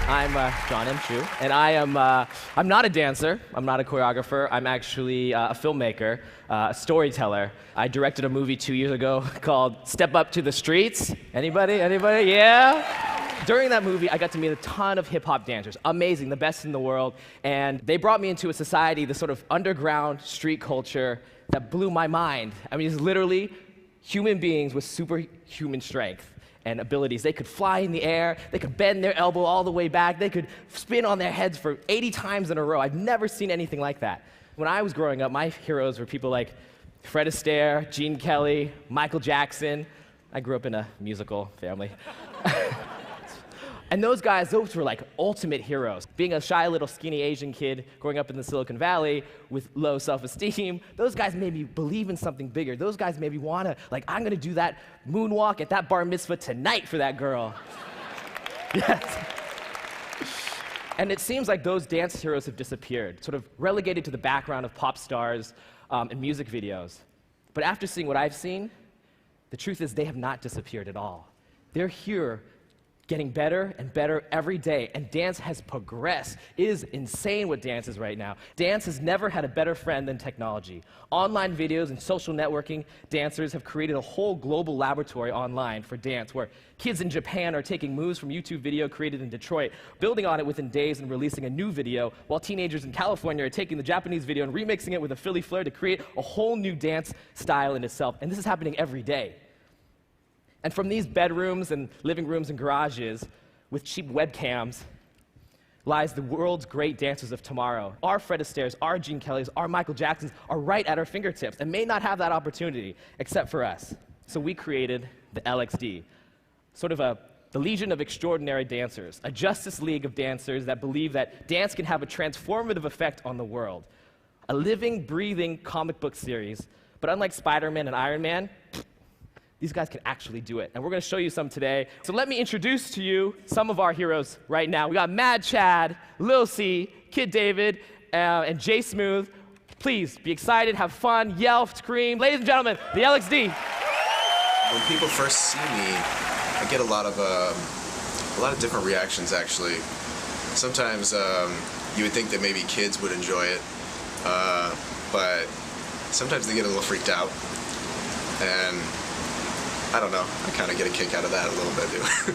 I'm John M. Chu, and I'm not a dancer, I'm not a choreographer, I'm actually a filmmaker, a storyteller. I directed a movie 2 years ago called Step Up to the Streets. Anybody? Anybody? Yeah? During that movie, I got to meet a ton of hip-hop dancers, amazing, the best in the world, and they brought me into a society, this sort of underground street culture that blew my mind. I mean, it's literally human beings with superhuman strength and abilities. They could fly in the air, they could bend their elbow all the way back, they could spin on their heads for 80 times in a row. I've never seen anything like that. When I was growing up, my heroes were people like Fred Astaire, Gene Kelly, Michael Jackson. I grew up in a musical family. And those guys, those were like ultimate heroes. Being a shy little skinny Asian kid growing up in the Silicon Valley with low self-esteem, those guys made me believe in something bigger. Those guys made me wanna, like, I'm gonna do that moonwalk at that bar mitzvah tonight for that girl. Yes. And it seems like those dance heroes have disappeared, sort of relegated to the background of pop stars and music videos. But after seeing what I've seen, the truth is they have not disappeared at all. They're here getting better and better every day, and dance has progressed. It is insane what dance is right now. Dance has never had a better friend than technology. Online videos and social networking, dancers have created a whole global laboratory online for dance, where kids in Japan are taking moves from YouTube video created in Detroit, building on it within days and releasing a new video, while teenagers in California are taking the Japanese video and remixing it with a Philly flair to create a whole new dance style in itself. And this is happening every day. And from these bedrooms and living rooms and garages with cheap webcams lies the world's great dancers of tomorrow. Our Fred Astaire's, our Gene Kellys, our Michael Jacksons are right at our fingertips and may not have that opportunity except for us. So we created the LXD, sort of the Legion of Extraordinary Dancers, a justice league of dancers that believe that dance can have a transformative effect on the world. A living, breathing comic book series, but unlike Spider-Man and Iron Man, these guys can actually do it, and we're going to show you some today. So let me introduce to you some of our heroes right now. We got Mad Chad, Lil C, Kid David, and Jay Smooth. Please be excited, have fun, yell, scream. Ladies and gentlemen, the LXD. When people first see me, I get a lot of different reactions. Actually, sometimes you would think that maybe kids would enjoy it, but sometimes they get a little freaked out, and I don't know, I kind of get a kick out of that a little bit too.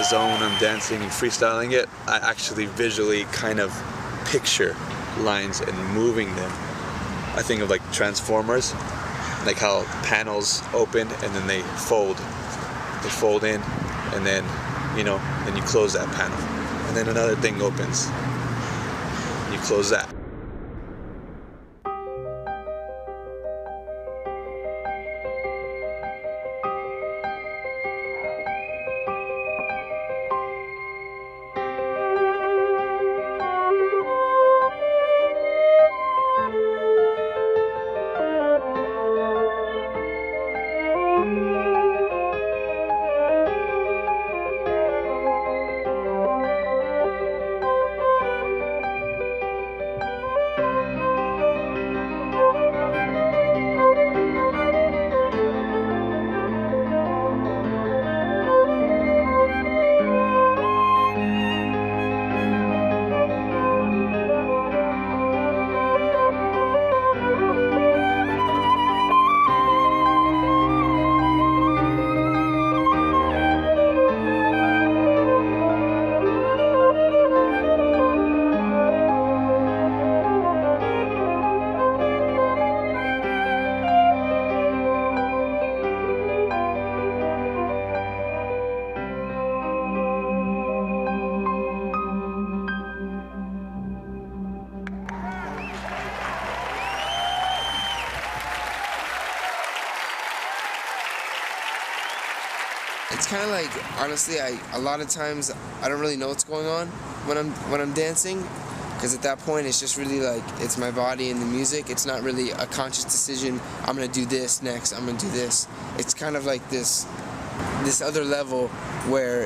zone, I'm dancing and freestyling it, I actually visually kind of picture lines and moving them. I think of like Transformers, like how panels open and then they fold in, and then, you know, then you close that panel, and then another thing opens, and you close that. It's kind of like, honestly, a lot of times I don't really know what's going on when I'm dancing, because at that point it's just really like, it's my body and the music. It's not really a conscious decision, I'm gonna do this next, I'm gonna do this. It's kind of like this other level where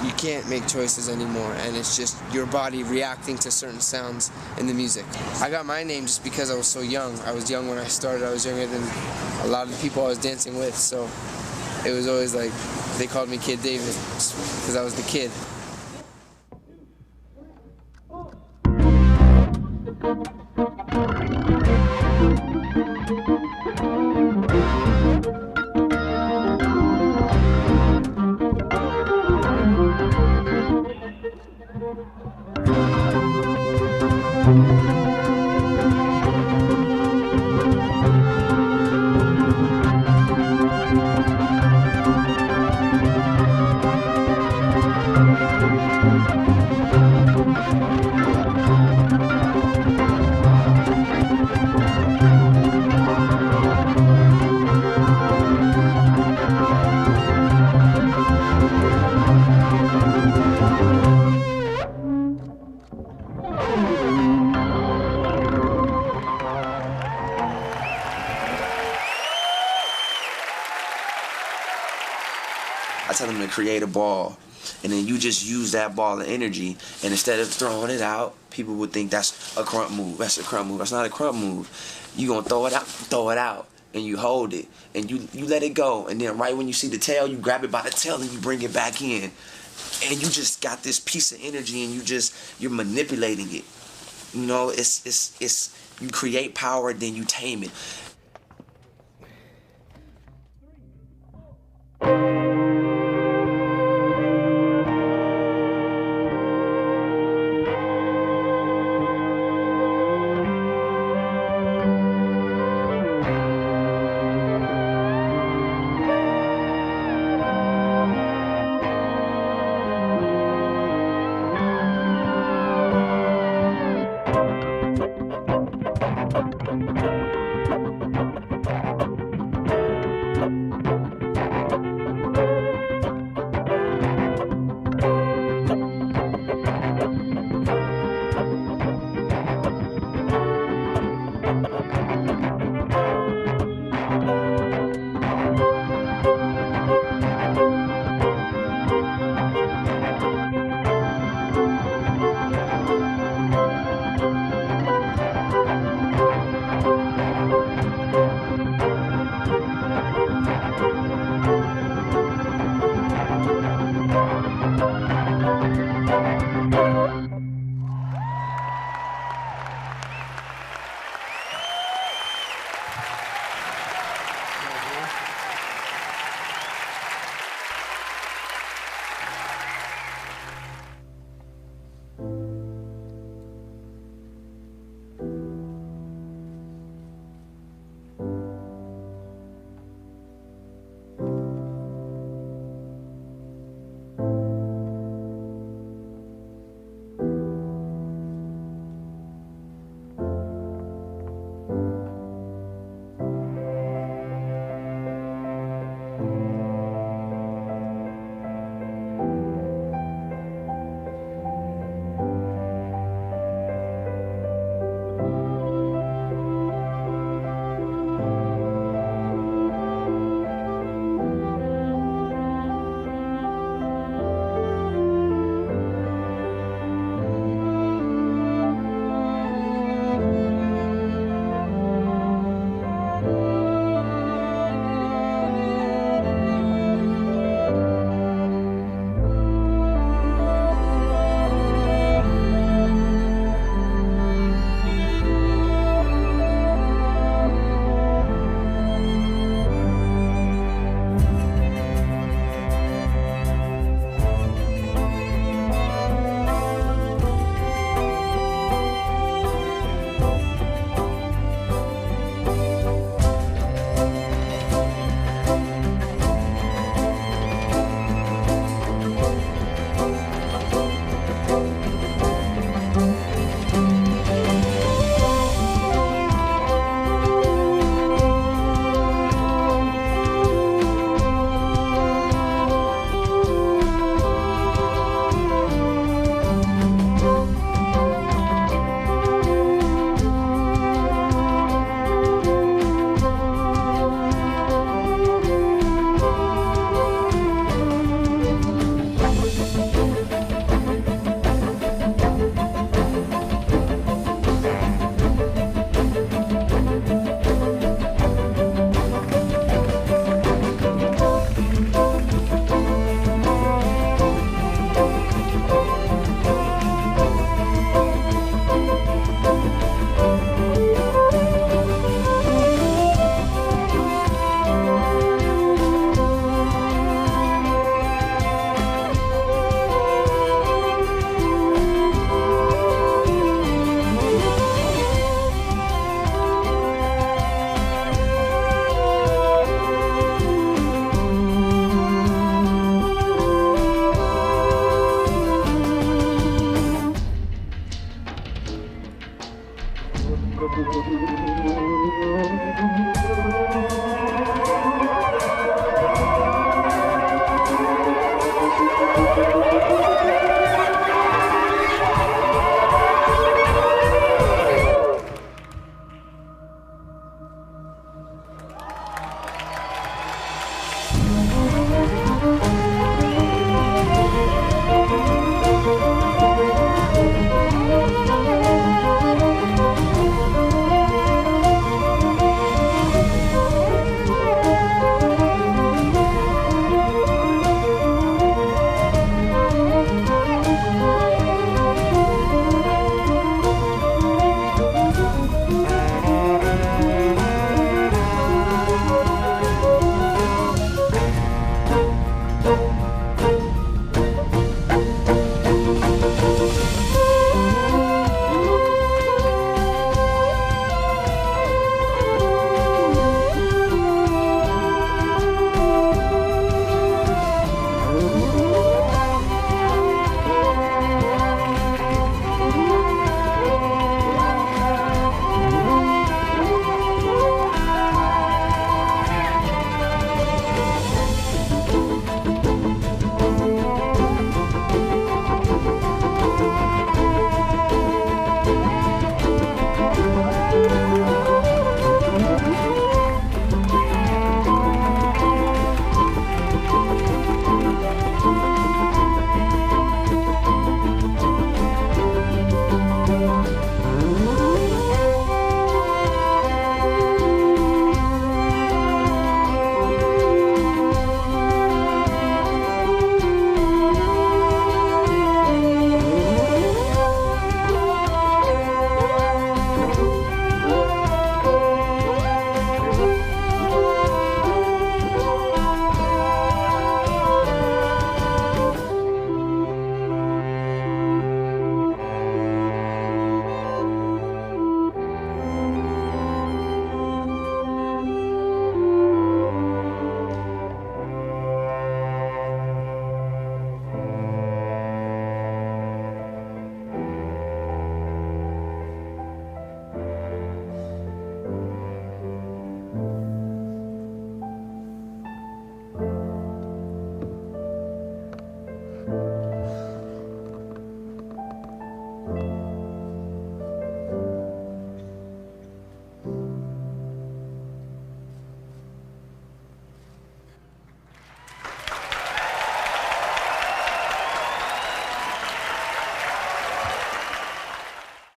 you can't make choices anymore, and it's just your body reacting to certain sounds in the music. I got my name just because I was so young. I was young when I started. I was younger than a lot of the people I was dancing with, so it was always like, they called me Kid David because I was the kid. I tell them to create a ball, and then you just use that ball of energy, and instead of throwing it out, people would think that's a crump move. That's a crump move. That's not a crump move. You gonna throw it out, and you hold it, and you let it go, and then right when you see the tail, you grab it by the tail and you bring it back in, and you just got this piece of energy, and you're manipulating it. You know, it's you create power, then you tame it.